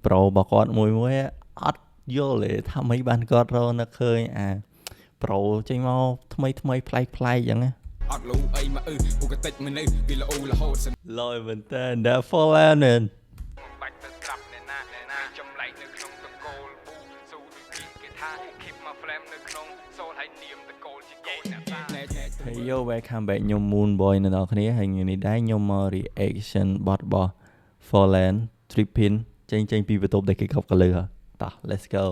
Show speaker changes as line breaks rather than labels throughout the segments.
ប្រូរបស់គាត់មួយអត់យល់ទេថាមិនបានគាត់រកនឹកឃើញប្រូចេញមកថ្មីប្លែកអញ្ចឹងណាអត់លូអីមកពូកតិចមនុស្សវាល្អរហូតលយមែនតើ That Fallen បាច់ទៅស្រាប់អ្នកណាចម្លែកនៅក្នុងតកូលប៊ូស៊ូទីគេថា keep my flame នៅក្នុងសូលហើយនាមតកូលជាកូនអ្នកតា Hey yo welcome back ខ្ញុំ Moon Boy អ្នកនរគ្នាហើយថ្ងៃនេះដែរខ្ញុំមក reaction បទរបស់ Fallen Trippin ចេញពីបន្ទប់ដែលគេកប់កលឺតោះ let's go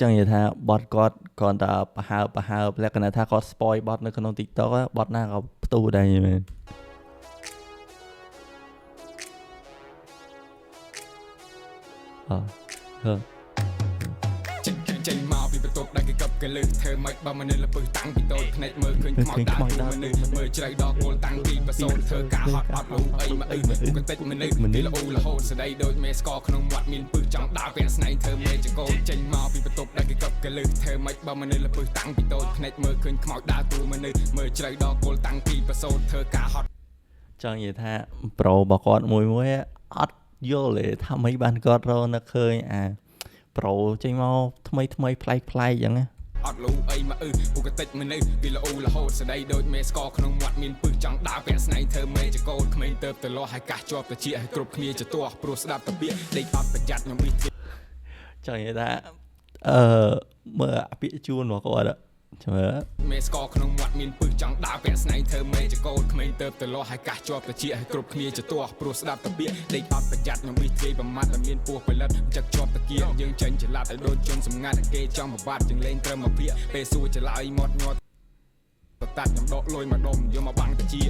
ចឹងនិយាយថាបទគាត់គ្រាន់តែប្រហើបលក្ខណៈថាគាត់ spoil បទនៅក្នុង TikTok បទណាក៏ផ្ទុះដែរមែនចេញមកពីបន្ទប់ដែលគេកប់កលឹះធ្វើម៉េចបើមនុស្សលពឹសតាំងពីតូចភ្នែកមើលឃើញខ្មោចដើរមនុស្សមើលជ្រៅដល់គោលតាំងពីបសូនធ្វើការហត់អត់លូអីមកគតិចមនុស្សគេល្អរហូតស្ដីដូចមេស្កក្នុងមាត់មានពឹសចង់ដើរពាក់ស្នែងធ្វើមេចកូនចេញមកពីបន្ទប់ដែលគេកប់កលឹះធ្វើម៉េចបើមនុស្សលពឹសតាំងពីតូចភ្នែកមើលឃើញខ្មោចដើរមនុស្សមើលជ្រៅដល់គោលតាំងពីបសូនធ្វើការហត់ចង់និយាយថាប្រូរបស់គាត់មួយអត់យល់ទេថាមិនបានគាត់រកនឹកឃើញប្រូចេញមកថ្មីប្លែកអញ្ចឹងណាអត់លូអីមកពូកតិចមនុស្សវាល្អរហូតស្ដីដូចមេស្កក្នុងមាត់មានពឹសចង់ដើរពាក់ស្នែងធ្វើមេចកូនក្មេងទៅលាស់ឲ្យកាសជាប់តិចឲ្យគ្រប់គ្នាជាទាស់ព្រោះស្ដាប់តាពាក្យដេកអត់ប្រយ័ត្នខ្ញុំវិទ្យាចង់និយាយថាមើលអាពាក្យជួនរបស់គាត់មើលមេស្កក្នុងមាត់មានពឹសចង់ដើរពាក់ស្នែងធ្វើមេចកូនក្មេងទៅលាស់ឲ្យកាសជាប់តិចឲ្យគ្រប់គ្នាជាទាស់ព្រោះស្ដាប់តាពាក្យដេកអត់ប្រយ័ត្នខ្ញុំវិទ្យាប្រមាថតែមានពោះផលិតចឹកជាប់តាគៀយើងចេញច្រឡាត់ឲ្យដូចជនសម្ងាត់គេចង់បបាត់ជាងលេងត្រឹមមួយភាកពេលសួរច្លើយមាត់ញាត់តាត់ខ្ញុំដកលុយមកដុំយកមកបាំងតាជា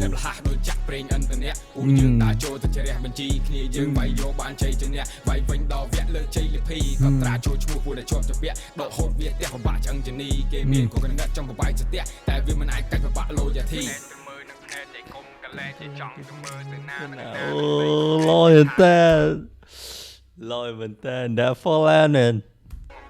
តែលះដូចចាក់ប្រេងអិនតអ្នកពូយើងដើរចូលទៅជ្រះបញ្ជីគ្នាយើងវាយយកបានជ័យជំនះវាយវិញដល់វគ្គលើកជ័យលិភីកត់ត្រាចូលឈ្មោះពូដែលជាប់ជាពាក់ដកហូតវាផ្ទះពិបាកឆ្អឹងជនីគេមានគូកណ្ដាត់ចំបបាយស្ទះតែវាមិនអាចកាច់ពិបាកលោយ៉ាធីមើលនឹងភ្នែកចេះគុំកលែចេះចង់ទៅមើលទៅណាអូលយមែនតើ That Fallen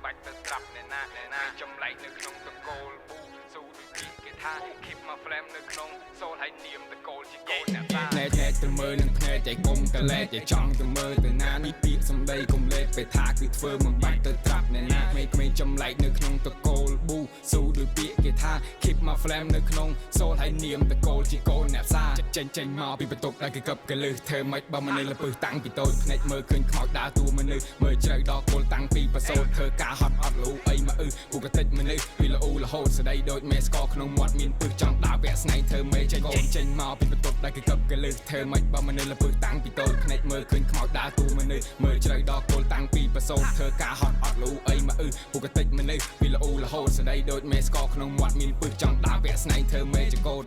បាច់ទៅស្រាប់អ្នកណាចម្លែកនៅក្នុងតកូលប៊ូស៊ូទីគេថា keep my flame នៅក្នុងសូលហើយនាមតកូលជាកូនអ្នកតាណែទៅមើលនឹងភ្នែកចេះគុំកលែចេះចង់ទៅមើលទៅណានេះពាក្យសំដីកុំលេបពេលថាគឺធ្វើមិនបាច់ទៅត្រាប់អ្នកណាក្មេងចម្លែកនៅក្នុងតកូលប៊ូស៊ូដូចពាក្យគេថា keep my flame នៅក្នុងសូលហើយនាមតកូលជាកូនអ្នកសាចេញមកពីបន្ទប់ដែលគេកប់កលឹះធ្វើម៉េចបើមនុស្សលពឹសតាំងពីតូចភ្នែកមើលឃើញខ្មោចដើរមនុស្សមើលជ្រៅដល់គោលតាំងពីបសូនធ្វើការហត់អត់លូអីមកពូកតិចមនុស្សវាល្អរហូតស្ដីដូចមេស្កក្នុងមាត់មានពឹសចង់ដើរពាក់ស្នែងធ្វើមេចកូនចេញមកពីបន្ទប់ដែលគេកប់កលឹះធ្វើម៉េចបើមនុស្សលពឹសតាំងពីតូចភ្នែកមើលឃើញខ្មោចដើរមនុស្សមើលជ្រៅដល់គោលតាំងពីបសូនធ្វើការហត់អត់លូអីមកពូកតិចមនុស្សវាល្អរហូតស្ដីដូចមេស្កក្នុងមាត់មានពឹសចង់ដើរពាក់ស្នែងធ្វើមេចកូន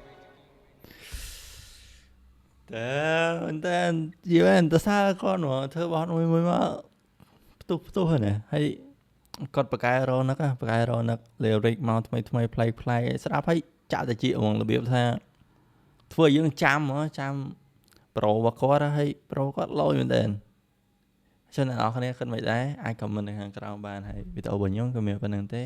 តែយូរតែសារគាត់ធ្វើបទមួយមកផ្ទុះហ្នឹងហើយគាត់បកកែរោនឹកlyric មកថ្មីប្លែកស្ដាប់ហើយចាក់តិចហ្មងរបៀបថាធ្វើឲ្យយើងចាំប្រូរបស់គាត់ហើយប្រូគាត់លយមែនតើចឹងអ្នកនរគ្នាគិតមិនដែរអាច comment នៅខាងក្រោមបានហើយវីដេអូរបស់ខ្ញុំក៏មានប៉ុណ្្នឹងទេ